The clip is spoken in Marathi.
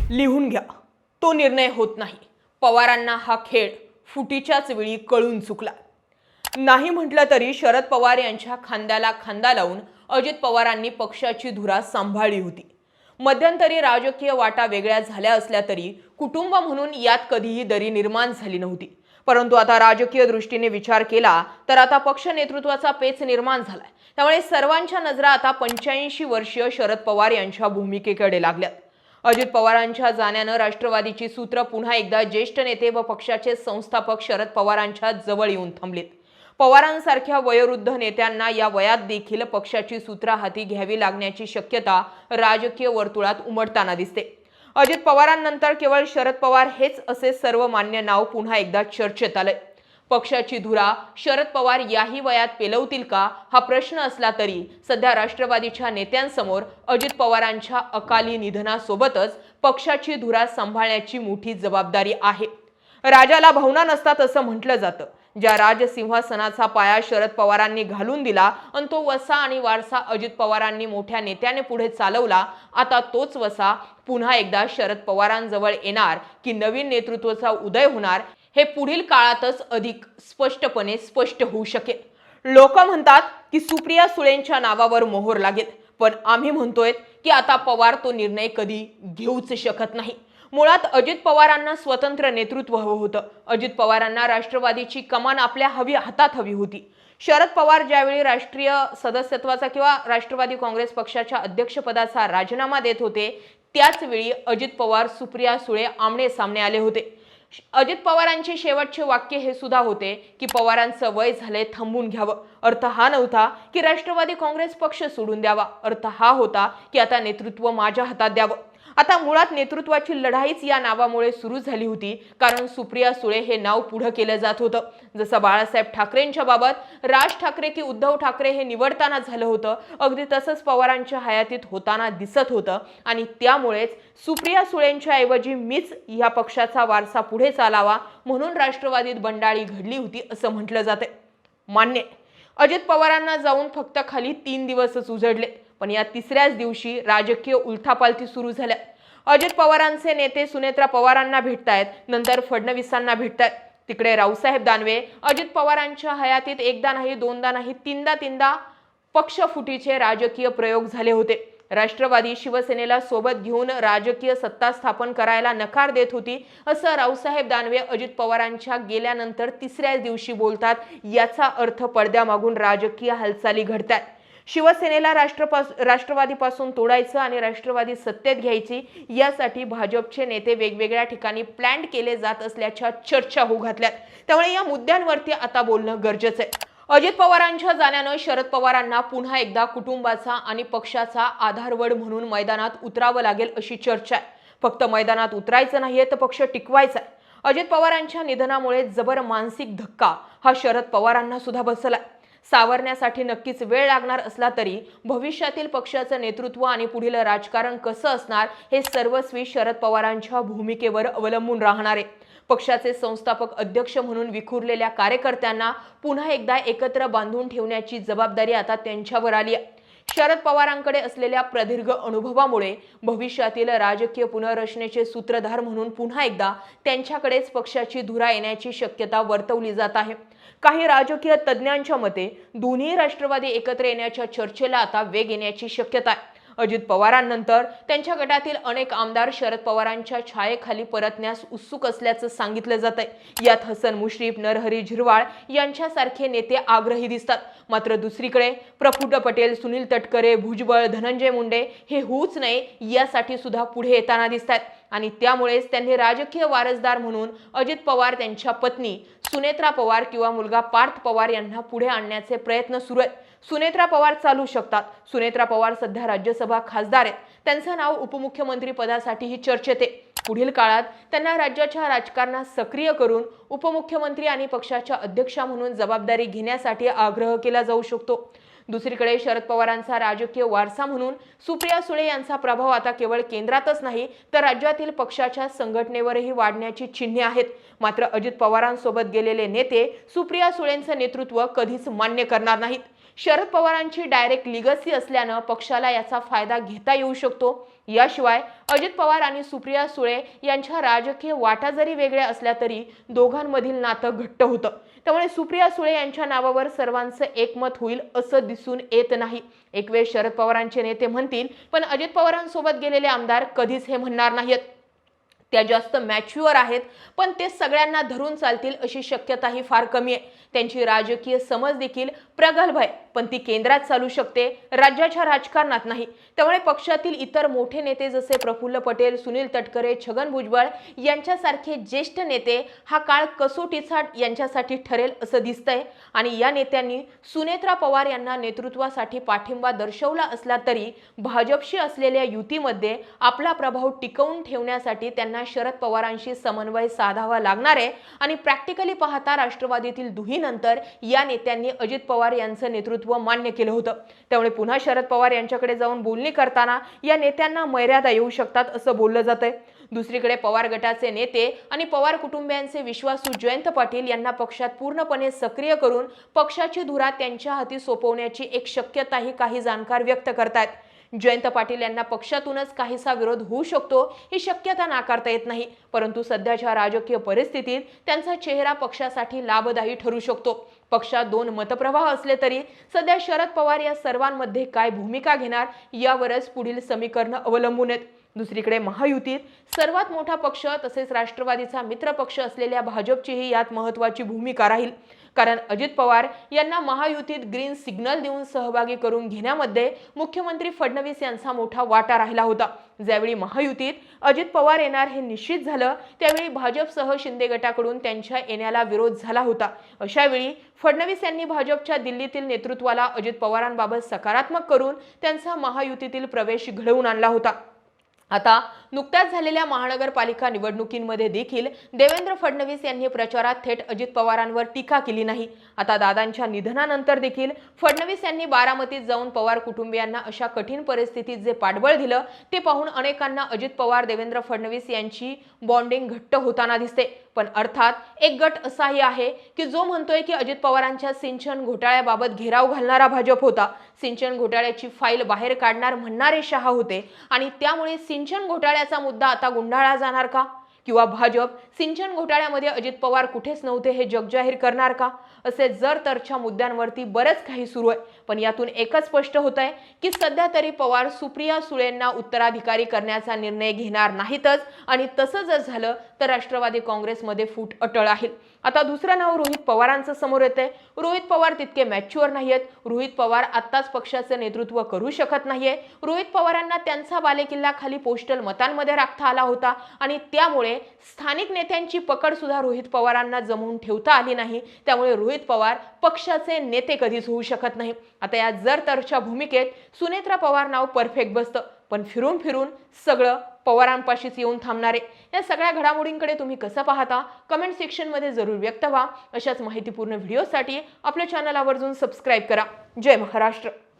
लिहून घ्या, तो निर्णय होत नाही. पवारांना हा खेळ फुटीच्याच वेळी कळून चुकला. नाही म्हटलं तरी शरद पवार यांच्या खांद्याला खांदा लावून अजित पवारांनी पक्षाची धुरा सांभाळली होती. मध्यंतरी राजकीय वाटा वेगळ्या झाल्या असल्या तरी कुटुंब म्हणून यात कधीही दरी निर्माण झाली नव्हती. परंतु आता राजकीय दृष्टीने विचार केला तर आता पक्ष नेतृत्वाचा पेच निर्माण झालाय. त्यामुळे सर्वांच्या नजरा आता 85 वर्षीय शरद पवार यांच्या भूमिकेकडे लागल्यात. अजित पवारांच्या जाण्यानं राष्ट्रवादीची सूत्र पुन्हा एकदा ज्येष्ठ नेते व पक्षाचे संस्थापक शरद पवारांच्या जवळ येऊन थांबलेत. पवारांसारख्या वयोवृद्ध नेत्यांना या वयात देखील पक्षाची सूत्र हाती घ्यावी लागण्याची शक्यता राजकीय वर्तुळात उमटताना दिसते. अजित पवारांनंतर केवळ शरद पवार हेच असे सर्वमान्य नाव पुन्हा एकदा चर्चेत आलंय. पक्षाची धुरा शरद पवार याही वयात पेलवतील का हा प्रश्न असला तरी सध्या राष्ट्रवादीच्या नेत्यांसमोर अजित पवारांच्या अकाली निधनासोबतच पक्षाची धुरा सांभाळण्याची मोठी जबाबदारी आहे. राजाला भावना नसतात असं म्हटलं जातं. ज्या राजसिंहासनाचा पाया शरद पवारांनी घालून दिला आणि तो वसा आणि वारसा अजित पवारांनी मोठ्या नेत्याने पुढे चालवला, आता तोच वसा पुन्हा एकदा शरद पवारांजवळ येणार की नवीन नेतृत्वाचा उदय होणार हे पुढील काळातच अधिक स्पष्टपणे स्पष्ट होऊ शकेल. लोक म्हणतात की सुप्रिया सुळेंच्या नावावर मोहर लागेल, पण आम्ही म्हणतोय की आता पवार तो निर्णय कधी घेऊच शकत नाही. मुळात अजित पवारांना स्वतंत्र नेतृत्व हवं होतं. अजित पवारांना राष्ट्रवादीची कमान आपल्या हातात हवी होती. शरद पवार ज्यावेळी राष्ट्रीय सदस्यत्वाचा किंवा राष्ट्रवादी काँग्रेस पक्षाच्या अध्यक्षपदाचा राजीनामा देत होते, त्याच वेळी अजित पवार सुप्रिया सुळे आमने सामने आले होते. अजित पवारांचे शेवटचे वाक्य हे सुद्धा होते की पवारांचं वय झाले, थांबून घ्यावं. अर्थ हा नव्हता की राष्ट्रवादी काँग्रेस पक्ष सोडून द्यावा. अर्थ हा होता की आता नेतृत्व माझ्या हातात द्यावं. आता मुळात नेतृत्वाची लढाईच या नावामुळे सुरू झाली होती, कारण सुप्रिया सुळे हे नाव पुढे केलं जात होतं. जसं बाळासाहेब ठाकरेंच्या बाबत राज ठाकरे की उद्धव ठाकरे हे निवडताना झालं होतं, अगदी तसंच पवारांच्या हयातीत होताना दिसत होतं. आणि त्यामुळेच सुप्रिया सुळेंच्या ऐवजी मीच या पक्षाचा वारसा पुढे चालावा म्हणून राष्ट्रवादीत बंडाळी घडली होती असं म्हटलं जाते. मान्य, अजित पवारांना जाऊन फक्त खाली 3 दिवसच उजडले, पण या तिसऱ्याच दिवशी राजकीय उलथापालथी सुरू झाल्या. अजित पवारांचे नेते सुनेत्रा पवारांना भेटतायत, नंतर फडणवीसांना भेटतायत. तिकडे रावसाहेब दानवे अजित पवारांच्या हयातीत एकदा नाही, दोनदा नाही, तीनदा पक्षफुटीचे राजकीय प्रयोग झाले होते. राष्ट्रवादी शिवसेनेला सोबत घेऊन राजकीय सत्ता स्थापन करायला नकार देत होती असं रावसाहेब दानवे अजित पवारांच्या गेल्यानंतर तिसऱ्याच दिवशी बोलतात. याचा अर्थ पडद्यामागून राजकीय हालचाली घडतात. शिवसेनेला राष्ट्रवादीपासून तोडायचं आणि राष्ट्रवादी सत्तेत घ्यायची यासाठी भाजपचे नेते वेगवेगळ्या ठिकाणी प्लॅन केले जात असल्याच्या चर्चा होऊ घातल्यात. त्यामुळे या मुद्द्यांवरती आता बोलणं गरजेचं आहे. अजित पवारांच्या जाण्यानं शरद पवारांना पुन्हा एकदा कुटुंबाचा आणि पक्षाचा आधारवड म्हणून मैदानात उतरावं लागेल अशी चर्चा आहे. फक्त मैदानात उतरायचं नाहीये तर पक्ष टिकवायचा आहे. अजित पवारांच्या निधनामुळे जबर मानसिक धक्का हा शरद पवारांना सुद्धा बसला. सावरण्यासाठी नक्कीच वेळ लागणार असला तरी भविष्यातील पक्षाचं नेतृत्व आणि पुढील राजकारण कसं असणार हे सर्वस्वी शरद पवारांच्या भूमिकेवर अवलंबून राहणार आहे. पक्षाचे संस्थापक अध्यक्ष म्हणून विखुरलेल्या कार्यकर्त्यांना पुन्हा एकदा एकत्र बांधून ठेवण्याची जबाबदारी आता त्यांच्यावर आली आहे. शरद पवारांकडे असलेल्या प्रदीर्घ अनुभवामुळे भविष्यातील राजकीय पुनर्रचनेचे सूत्रधार म्हणून पुन्हा एकदा त्यांच्याकडेच पक्षाची धुरा येण्याची शक्यता वर्तवली जात आहे. काही राजकीय तज्ज्ञांच्या मते दोन्ही राष्ट्रवादी एकत्र येण्याच्या चर्चेला आता वेग येण्याची शक्यता आहे. अजित पवारांनंतर त्यांच्या गटातील अनेक आमदार शरद पवारांच्या छायेखाली परतण्यास उत्सुक असल्याचं सांगितलं जात आहे. यात हसन मुश्रीफ, नरहरी झिरवाळ यांच्यासारखे नेते आग्रही दिसतात. मात्र दुसरीकडे प्रफुल्ल पटेल, सुनील तटकरे, भुजबळ, धनंजय मुंडे हे होऊच नये यासाठी सुद्धा पुढे येताना दिसतात. आणि त्यामुळेच त्यांनी राजकीय वारसदार म्हणून अजित पवार, त्यांच्या पत्नी सुनेत्रा पवार किंवा मुलगा पार्थ पवार यांना पुढे आणण्याचे प्रयत्न सुरू आहेत. सुनेत्रा पवार चालू शकतात. सुनेत्रा पवार सध्या राज्यसभा खासदार आहेत. त्यांचं नाव उपमुख्यमंत्री पदासाठीही चर्चेत आहे. पुढील काळात त्यांना राज्याच्या राजकारणात सक्रिय करून उपमुख्यमंत्री आणि पक्षाच्या अध्यक्षा म्हणून जबाबदारी घेण्यासाठी आग्रह केला जाऊ शकतो. दुसरीकडे शरद पवारांचा राजकीय वारसा म्हणून सुप्रिया सुळे यांचा प्रभाव आता केवळ केंद्रातच नाही तर राज्यातील पक्षाच्या संघटनेवरही वाढण्याची चिन्हे आहेत. मात्र अजित पवारांसोबत गेलेले नेते सुप्रिया सुळेंचं नेतृत्व कधीच मान्य करणार नाहीत. शरद पवारांची डायरेक्ट लिगसी असल्यानं पक्षाला याचा फायदा घेता येऊ शकतो। याशिवाय अजित पवार आणि सुप्रिया सुळे यांच्या राजकीय वाटा जरी वेगळ्या असल्या तरी दोघांमधील नातं घट्ट होतं। त्यामुळे सुप्रिया सुळे यांच्या नावावर सर्वांचं एकमत होईल असं दिसून येत नाही। एक वेळ शरद पवारांचे नेते म्हणतील, पण अजित पवारांसोबत गेलेले आमदार कधीच हे म्हणणार नाहीत। त्या जास्त मॅच्युअर आहेत, पण ते सगळ्यांना धरून चालतील अशी शक्यताही फार कमी आहे। त्यांची राजकीय समज देखील प्रगल्भ आहे, पण ती केंद्रात चालू शकते, राज्याच्या राजकारणात नाही। त्यामुळे पक्षातील इतर मोठे नेते जसे प्रफुल्ल पटेल, सुनील तटकरे, छगन भुजबळ यांच्यासारखे ज्येष्ठ नेते हा काळ कसोटीचा यांच्यासाठी ठरेल असं दिसतंय। आणि या नेत्यांनी सुनेत्रा पवार यांना नेतृत्वासाठी पाठिंबा दर्शवला असला तरी भाजपशी असलेल्या युतीमध्ये आपला प्रभाव टिकवून ठेवण्यासाठी त्यांना शरद पवारांशी समन्वय साधावा लागणार आहे। आणि प्रॅक्टिकली पाहता राष्ट्रवादीतील दुहीनंतर या नेत्यांनी अजित पवार यांचं नेतृत्व मान्य केलं होतं। त्यामुळे पुन्हा शरद पवार यांच्याकडे जाऊन बोलणी करताना या नेत्यांना मर्यादा येऊ शकतात असं बोललं जातंय। दुसरीकडे पवार गटाचे नेते आणि पवार कुटुंबियांचे विश्वासू जयंत पाटील यांना पक्षात पूर्णपणे सक्रिय करून पक्षाची धुरा त्यांच्या हाती सोपवण्याची एक शक्यताही काही जाणकार व्यक्त करतात। जयंत पाटील यांना पक्षातूनच काहीसा विरोध होऊ शकतो ही शक्यता नाकारता येत नाही, परंतु सध्याच्या राजकीय परिस्थितीत त्यांचा चेहरा पक्षासाठी लाभदायी ठरू शकतो। पक्षात दोन मतप्रवाह असले तरी सध्या शरद पवार या सर्वांमध्ये काय भूमिका घेणार यावरच पुढील समीकरण अवलंबून आहेत। दुसरीकडे महायुतीत सर्वात मोठा पक्ष तसेच राष्ट्रवादीचा मित्र पक्ष असलेल्या भाजपचीही यात महत्त्वाची भूमिका राहील, कारण अजित पवार यांना महायुतीत ग्रीन सिग्नल देऊन सहभागी करून घेण्यामध्ये मुख्यमंत्री फडणवीस यांचा मोठा वाटा राहिला होता। ज्यावेळी महायुतीत अजित पवार येणार हे निश्चित झालं त्यावेळी भाजपसह शिंदे गटाकडून त्यांच्या येण्याला विरोध झाला होता। अशा वेळी फडणवीस यांनी भाजपच्या दिल्लीतील नेतृत्वाला अजित पवारांबाबत सकारात्मक करून त्यांचा महायुतीतील प्रवेश घडवून आणला होता। आता नुकत्याच झालेल्या महानगरपालिका निवडणुकींमध्ये देखील देवेंद्र फडणवीस यांनी प्रचारात थेट अजित पवारांवर टीका केली नाही। आता दादांच्या निधनानंतर देखील फडणवीस यांनी बारामतीत जाऊन पवार कुटुंबियांना अशा कठीण परिस्थितीत जे पाठबळ दिलं ते पाहून अनेकांना अजित पवार देवेंद्र फडणवीस यांची बॉन्डिंग घट्ट होताना दिसते। पण अर्थात एक गट असाही आहे की जो म्हणतोय की अजित पवारांच्या सिंचन घोटाळ्याबाबत घेराव घालणारा भाजप होता, सिंचन घोटाळ्याची फाईल बाहेर काढणार म्हणणारे शहा होते आणि त्यामुळे सिंचन घोटाळ्याचा मुद्दा आता गुंडाळला जाणार का? किंवा भाजप सिंचन घोटाळ्यामध्ये अजित पवार कुठेच नव्हते हे जगजाहीर करणार का? असे जर तरच्या मुद्द्यांवरती बरेच काही सुरू आहे, पण यातून एकच स्पष्ट होत आहे की सध्या तरी पवार सुप्रिया सुळेंना उत्तराधिकारी करण्याचा निर्णय घेणार नाहीतच आणि तसं जर झालं तर राष्ट्रवादी काँग्रेसमध्ये फूट अटळ आहे। आता दुसरं नाव रोहित पवारांचं समोर येतंय। रोहित पवार तितके मॅच्युअर नाहीयेत। रोहित पवार आत्ताच पक्षाचं नेतृत्व करू शकत नाहीये। रोहित पवारांना त्यांचा बालेकिल्ला खाली पोस्टल मतांमध्ये राखता आला होता आणि त्यामुळे स्थानिक नेत्यांची पकड सुद्धा रोहित पवारांना जमवून ठेवता आली नाही। त्यामुळे रोहित पवार पक्षाचे नेते कधीच होऊ शकत नाही। आता या जर तरच्या भूमिकेत सुनेत्रा पवार नाव परफेक्ट बसतं, पण फिरून फिरून सगळं पवारांपाशीच येऊन थांबणारे। या सगळ्या घडामोडींकडे तुम्ही कसं पाहता कमेंट सेक्शनमध्ये जरूर व्यक्त व्हा। अशाच माहितीपूर्ण व्हिडिओसाठी आपल्या चॅनल आवर्जून सबस्क्राईब करा। जय महाराष्ट्र।